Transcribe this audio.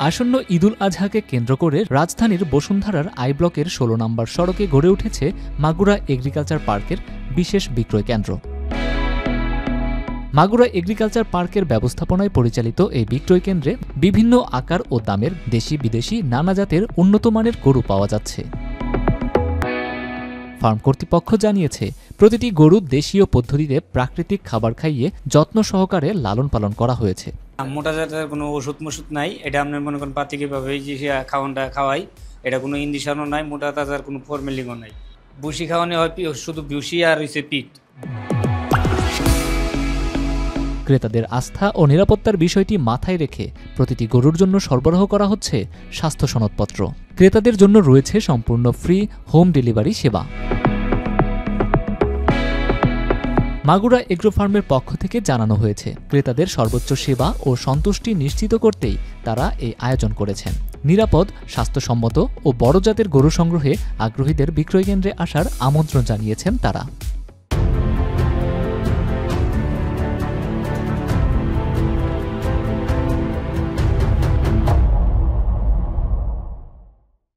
আসন্ন ঈদুল আজহাকে কেন্দ্র করে রাজধানীর বসুন্ধরার আই ব্লকের ১৬ নম্বর সড়কে গড়ে উঠেছে মাগুরা এগ্রিকালচার পার্কের বিশেষ বিক্রয় কেন্দ্র। মাগুরা এগ্রিকালচার পার্কের ব্যবস্থাপনায় পরিচালিত এই বিক্রয় কেন্দ্রে বিভিন্ন আকার ও দামের দেশি বিদেশি নানা জাতের উন্নত মানের গরু পাওয়া যাচ্ছে। ফার্ম কর্তৃপক্ষ জানিয়েছে, প্রতিটি গরু দেশীয় পদ্ধতিতে প্রাকৃতিক খাবার খাইয়ে যত্ন সহকারে লালন পালন করা হয়েছে। মোটা জাতের কোনো ওষুধ নাই, এটা আপনার মনে করেন প্রাকৃতিকভাবে যে খাওয়ানটা খাওয়াই, এটা কোনো ইঞ্জেকশনও নাই, মোটা তাজার কোনো ফর্মেলিংও নাই। ভুসি খাওয়ানো হয় শুধু ভুসি আর হচ্ছে পিট। ক্রেতাদের আস্থা ও নিরাপত্তার বিষয়টি মাথায় রেখে প্রতিটি গরুর জন্য সরবরাহ করা হচ্ছে স্বাস্থ্য সনদপত্র। ক্রেতাদের জন্য রয়েছে সম্পূর্ণ ফ্রি হোম ডেলিভারি সেবা। মাগুরা এগ্রো ফার্মের পক্ষ থেকে জানানো হয়েছে, ক্রেতাদের সর্বোচ্চ সেবা ও সন্তুষ্টি নিশ্চিত করতেই তারা এই আয়োজন করেছেন। নিরাপদ, স্বাস্থ্যসম্মত ও বড় জাতের গরু সংগ্রহে আগ্রহীদের বিক্রয় কেন্দ্রে আসার আমন্ত্রণ জানিয়েছেন তারা।